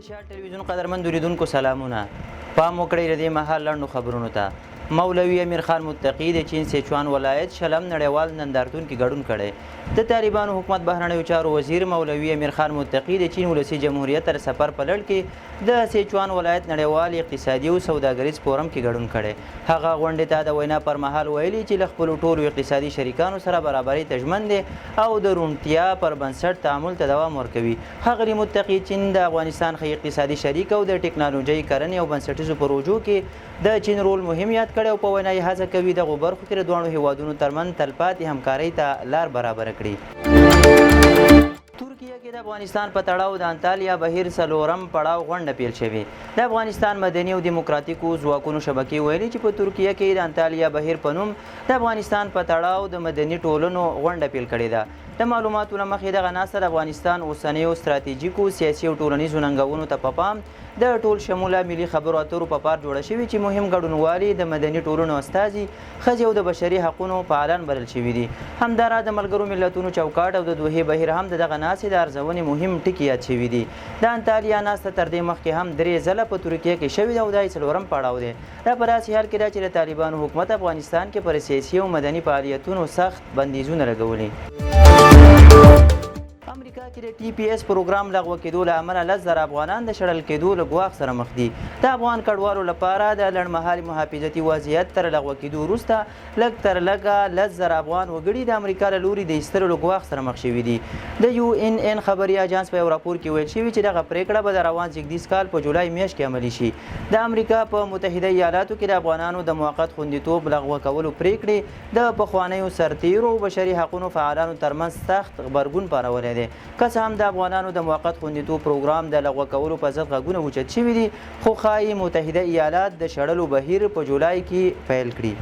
شاه ټلویزیون قدرمن اوریدونکو سلامونه. پام وکړئ د دې مهال لنډو خبرونو ته. مولوي امیر خان متقي د چین سیچوان ولایت شلم نړیوال نندارتون کې ګډون کړی. د طالبانو حکومت بهرنیو چارو وزیر مولوي امیر خان متقي د چین ولسي جمهوریت تر سفر په لړ کې د سیچوان ولایت نړیوال اقتصادي او سوداګریز فورم کې ګډون کړی. هغه غونډې ته د وینا پر مهال ویلي چې له خپلو ټولو اقتصادي شریکانو سره برابرۍ ته ژمن دی او د روڼتیا پر بنسټ تعامل ته دوام ورکوي. ښاغلي متقي چین د افغانستان ښه اقتصادي شریک او د ټکنالوژۍ کرنې او بنسټیزو پروژو کې د چین رول مهم یاد کړی او په وینا یې هڅه کوي دغو برخو کې د دواړو هیوادونو ترمنځ تلپاتې همکارۍ ته لار برابره کړي. ترکیه کې د افغانستان په تړاو د انطالیا بهیر څلورم پړاو غونډه پیل شوې. د افغانستان مدني او دیموکراتیکو ځواکونو شبکې ویلي چې په ترکیه کې د انطالیا بهیر په نوم د افغانستان په تړاو د مدني ټولنو غونډه پیل کړې ده. د معلوماتو له مخې دغه ناسته د افغانستان اوسنیو ستراتیژیکو سیاسي او ټولنیزو ننګونو ته په پام د ټول شموله ملي خبرو اترو په پار جوړه شوې چې مهم ګډونوالي د مدني ټولنو استازي ښځې او د بشري حقونو فعالان بلل شوي دي. همداراز د ملګرو ملتونو چوکاټ او د دوحې بهیر هم د دغه ناستې د ارزونې مهم ټکي یاد شوي دي. د انطالیا ناسته تر دې مخکې هم 3 ځله په ترکیه کې شوې ده او دا یې څلورم پړاو دی. دا په داسې حال کې ده چې د طالبانو حکومت افغانستان کې پر سیاسي او مدني فعالیتونو سخت بندیزونه لګولي. امریکا کې د ټي پی ایس پروګرام لغوه کېدو له امله 10,000 افغانان د شړل کېدو له ګواښ سره مخ دي. د افغان کډوالو لپاره د لنډمهالي محافظتي وضعیت تر لغوه کېدو وروسته لږ تر لږه 10,000 افغان وګړي د امریکا له لوري د ایستلو له ګواښ سره مخ شوي دي. د یو ان ان خبري اجانس په یو راپور کې ویل شوي چې دغه پریکړه به د روان زیږدیز کال په جولای میاشت کې عملي شي. د امریکا په متحده ایالاتو کې د افغانانو د موقت خوندیتوب لغوه کولو پریکړې د پخوانیو سرتیرو او بشري حقونو فعالانو ترمنځ سخت غبرګون پارولی دی. که څه هم د افغانانو د موقت خوندیتوب پروګرام د لغوه کولو په ضد غږونه اوچت شوي دي، خو ښایي متحده ایالات د شړلو بهیر په جولای کې پیل کړي.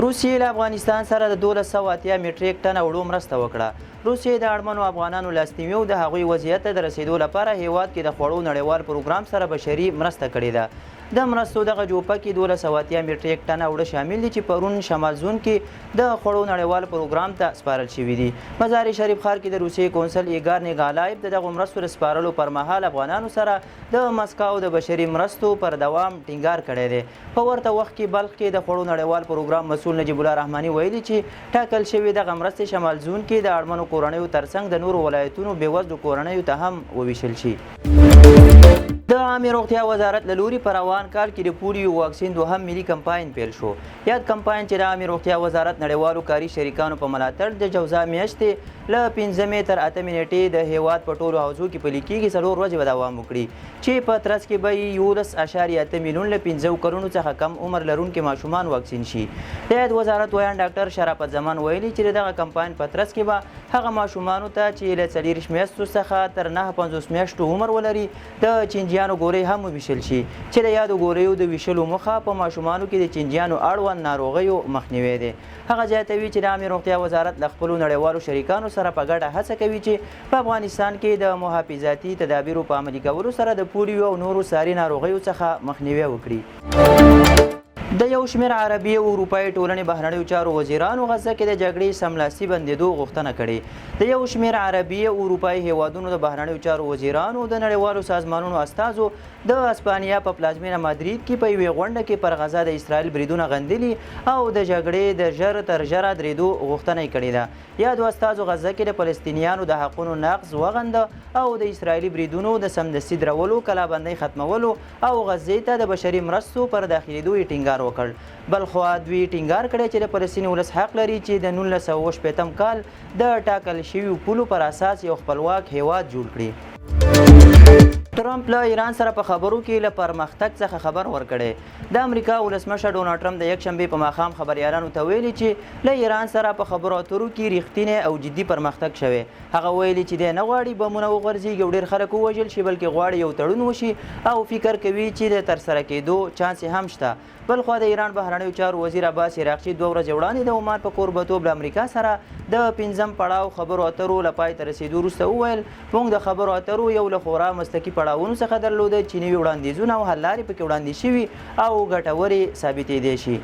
روسیې له افغانستان سره د 1280 میټریک ټنه وړو مرسته وکړه. روسیې د اړمنو افغانانو لاسنیوي او د هغوی وضعیت ته د رسیدو لپاره هیواد کې د خوړو نړیوال پروګرام سره بشري مرسته کړې ده. د مرستو دغه جوپه کې 1280 میټریک ټنه اوړه شامل دي چې پرون شمال زون کې د خوړو نړیوال پروګرام ته سپارل شوي دي. مزار شریف ښار کې د روسیې کونسل ایګار نیګالایف د دغو مرستو د سپارلو پر مهال افغانانو سره د مسکاو د بشري مرستو پر دوام ټینګار کړی دی. په ورته وخت کې بلخ کې د خوړو نړیوال پروګرام مسؤل نجیب الله رحماني ویلي چې ټاکل شوې دغه مرستې شمال زون کې د اړمنو کورنیو ترڅنګ د نورو ولایتونو بېوزلو کورنیو ته هم وویشل شي. د عامې روغتیا وزارت له لوري په روان کال کې د پولیو واکسین دوهم ملي کمپاین پیل شو. یاد کمپاین چې د عامې روغتیا وزارت نړیوالو کاري شریکانو په ملاتړ د جوزا میاشتې له 5 تر 8 نیټې د هیواد په ټولو حوزو کې پلي کېږي 4 ورځې به دوام وکړي چې په ترڅ کې به 11.8 میلیون له 15 کلونو څخه کم عمر لرونکي ماشومان واکسین شي. د یاد وزارت ویان ډاکټر شرافت زمان ویلي چې دغه کمپاین په ترڅ کې به هغه ماشومانو ته چې له 40 میاشتو څخه تر 9.50 میاشتو عمر ولري د چینجیانو ګورۍ هم وویشل شي چې د یادو ګوریو د ویشلو موخه په ماشومانو کې د چینجیانو اړوند ناروغیو مخنیوی دی. هغه زیاتوي چې د عامې روغتیا وزارت له خپلو نړیوالو شریکانو سره په ګډه هڅه کوي چې په افغانستان کې د محافظاتي تدابیرو په عملي کولو سره د پولیو او نورو ساري ناروغیو څخه مخنیوی وکړي. د یو شمېر عربي او اروپایي ټولنې بهرنیو چارو وزیرانو غزه کې د جګړې سملاسي بندېدو غوښتنه کړې. د یو شمېر عربي او اروپایي هیوادونو د بهرنیو چارو وزیرانو د نړیوالو سازمانونو استازو د اسپانیا په پلازمینه مادرید کې په یوې غونډه کې پر غزه د اسرائیل بریدونه غندلي او د جګړې د ژر تر ژره درېدو غوښتنه یې کړې ده. یادو استازو غزه کې د فلسطینیانو د حقونو نقض وغنده او د اسرائیلي بریدونو د سمدستي درولو، کلابندۍ ختمولو او غزې ته د بشري مرستو پر داخلېدو یې ټینګار وکړ. بل خوا دوی ټینګار کړی چې د فلسطین ولس حق لري چې د 1948 کال د ټاکل شویو پولو پر اساس یو خپلواک هیواد جوړ کړي. ټرمپ له ایران سره په خبرو کې له پرمختګ څخه خبر ورکړی. د امریکا ولسمشر ډونالډ ټرمپ د یکشنبې په ماښام خبریالانو ته ویلي چې له ایران سره په خبرو اترو کې ریښتینی او جدي پرمختګ شوی. هغه ویلي چې دی نه غواړي بمونه وغورځېږي او ډېر خلک ووژل شي، بلکې غواړي یو تړون وشي او فکر کوي چې د ترسره کېدو چانس هم شته. بلخوا د ایران بهرنیو چارو وزیر عباس عراقچي 2 ورځې وړاندې د عمان په کوربتوب له امریکا سره د 5م پړاو خبرو اترو له پای ته رسېدو وروسته وویل موږ د خبرو اترو یو له خورا مستقي پړاوونو څخه درلوده چې نوي وړاندیزونه او حل لارې پکې وړاندې شوي او ګټورې ثابتېدی شي.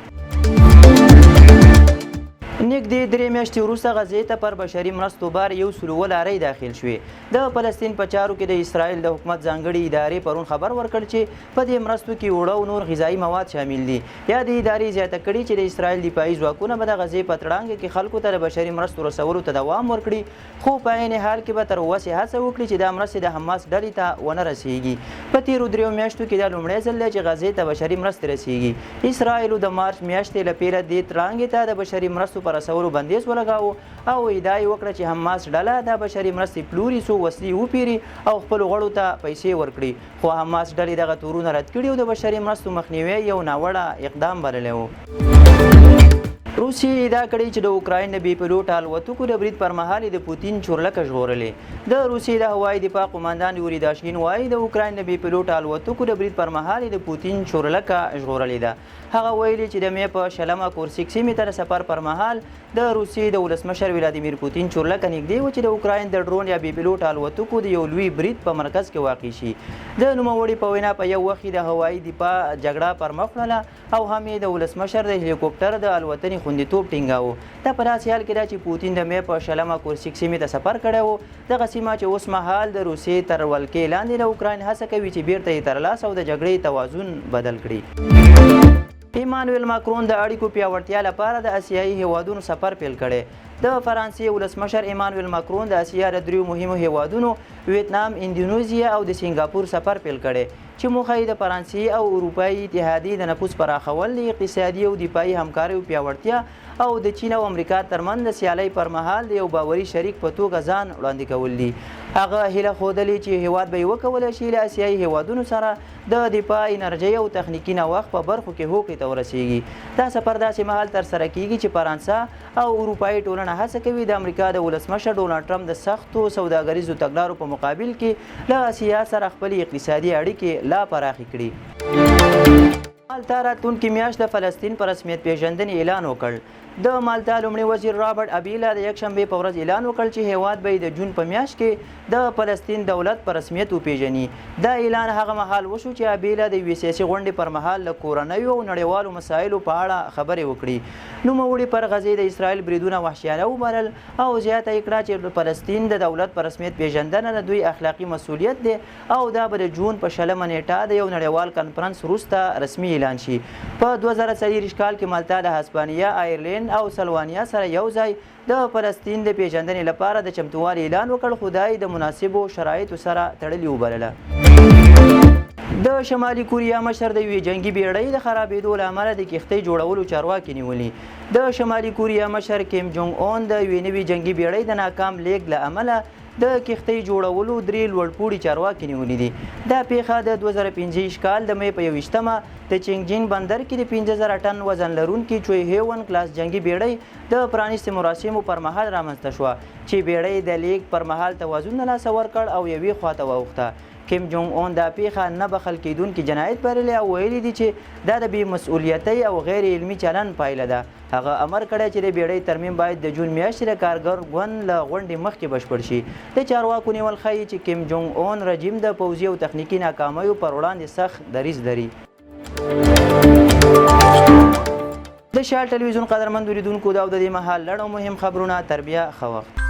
نږدې 3 میاشتې وروسته غزې ته پر بشري مرستو بار 100 لارۍ داخل شوې. د فلسطین په چارو کې د اسرائیل د حکومت ځانګړي ادارې پرون خبر ورکړ چې په دې مرستو کې اوړه او نور غذایي مواد شامل دي. یا د ادارې زیاته کړې چې د اسرائیل دفاعي ځواکونه به د غزې په تړانګه کې خلکو ته د بشري مرستو رسولو ته دوام ورکړي، خو په عین حال کې به تر اوسه هڅه وکړي چې دا مرستې د حماس ډلې ته ونه رسیږي. په تیرو 3 میاشتو کې دا لومړی ځل دی چې غزې ته بشري مرستې رسیږي. اسرائیل د مارچ میاشتې له پیله دې تړانګې ته د بشري مرستو په رسولو بندیز ولګاوه او ادعا یې وکړه چې حماس ډله د بشري مرستې پلوري څو وسلې وپیري او خپلو غړو ته پیسې ورکړي، خو حماس ډلې دغه تورونه رد کړي او د بشري مرستو مخنیوی یو ناوړه اقدام بللی و. روسیې ادعا کړې چې د اوکراین د بې پیلوټه الوتکو د برید پر مهال د پوتین چورلکه ژغورلې. د روسیې د هوایي دفاع قماندان یوري داشکین وایي د اوکراین د بې پیلوټه الوتکو د برید پر مهال د پوتین چورلکه ژغورلې ده. هغه ویلي چې د مې په 20 کورسیک سیمې ته د سفر پر مهال د روسیې د ولسمشر ولادیمیر پوتین چورلکه نږدې و چې د اوکراین د ډرون یا بې پیلوټه الوتکو د یو لوی برید په مرکز کې واقع شي. د نوموړي په وینا په یو وخت د هوایي دفاع جګړه پر مخ وړله او هم یې د ولسمشر د هلیکوپټر د الوتنې خوندیتوب ټینګاوه. دا په داسې حال کې ده چې پوتین د مې په 20 کورسیک سیمې ته سفر کړی و. دغه سیمه چې اوس مهال د روسیې تر ولکې لاندې د اوکراین هڅه کوي چې بیرته یې ترلاسه او د جګړې توازن بدل کړي. ایمانویل ماکرون د اړیکو پیاوړتیا لپاره د اسیایي هیوادونو سفر پیل کړی. د فرانسې ولسمشر ایمانویل ماکرون د اسیا د 3 مهمو هیوادونو ویتنام، اندونیزیا او د سنگاپور سفر پیل کړی چې موخه یې د فرانسې او اروپایي اتحادیې د نفوذ پراخول، د اقتصادي او دفاعي همکاریو پیاوړتیا او د چین او امریکا ترمنځ د سیالۍ پر مهال د یو باوري شریک په توګه ځان وړاندې کول دي. هغه هیله ښودلې چې هیواد به یې وکولی شي له اسیایي هیوادونو سره د دفاع، انرژۍ او تخنیکي نوښت په برخو کې هوکړې ته ورسیږي. دا سفر داسې مهال ترسره کیږي چې فرانسه او اروپایي ټولنه هڅه کوي د امریکا د ولسمشر ډونالډ ټرمپ د سختو سوداګریزو تګلارو په مقابل کې له اسیا سره خپلې اقتصادي اړیکې لا پراخې کړي. مالتا راتلونکې میاشت د فلسطین په رسمیت پیژندنې اعلان وکړ. د مالتا لومړي وزیر رابرټ ابیلا د یکشنبې په ورځ اعلان وکړ چې هیواد به د جون په میاشت کې د فلسطین دولت په رسمیت وپیژني. دا اعلان هغه مهال وشو چې ابیلا د یوې سیاسي غونډې پر مهال له کورنیو او نړیوالو مسایلو په اړه خبرې وکړي. نوموړي پر غزې د اسرائیل بریدونه وحشیانه وبلل او زیاته یې کړه چې فلسطین د دولت په رسمیت پیژندنه د دوی اخلاقي مسؤلیت دی او دا به د جون په 20 نیټه د یو نړیوال کنفرانس وروسته رسمي اعلان شي. په 2024 کال کې مالتا د هسپانیا، آیرلینډ او سلوانیا سره یو ځای د فلسطین د پیژندنې لپاره د چمتووالي اعلان وکړ، خو دا یې د مناسبو شرایطو سره تړلې وبلله. د شمالي کوریا مشر د یوې جنګي بیړۍ د خرابېدو له امله د کښتۍ جوړولو چارواکي نیولي. د شمالي کوریا مشر کیم جونګ اون د یوې نوې جنګي بیړۍ د ناکام لیږد له امله د کښتۍ جوړولو 3 لوړپوړي چارواکي نیولي دي. دا پیښه د 2025 کال د مې په 21مه د چینګجینګ بندر کې د 50,000 ټن وزن لرونکي چوی هیون کلاس جنګي بیړۍ د پرانیستې مراسمو پر مهال رامنځته شوه چې بیړۍ د لیږد پر مهال توازن له لاسه ورکړ او یوې خواته واوښته. کیم جونګ اون دا پیښه نه بخښل کیدونکي جنایت بللې او ویلي دي چې دا د بې مسؤلیتۍ او غیر علمي چلند پایله ده. هغه امر کړی چې د بیړۍ ترمیم باید د جون میاشتې د کارګر ګوند له غونډې مخکې بشپړ شي. د چارواکو نیول ښیي چې کیم جونګ اون رژیم د پوځي او تخنیکي ناکامیو پر وړاندې سخت دریځ لري. د شال ټلویزیون قدرمن اوریدونکو دا د دې مهال لړ او مهم خبرونه تر بیا ښه وخت.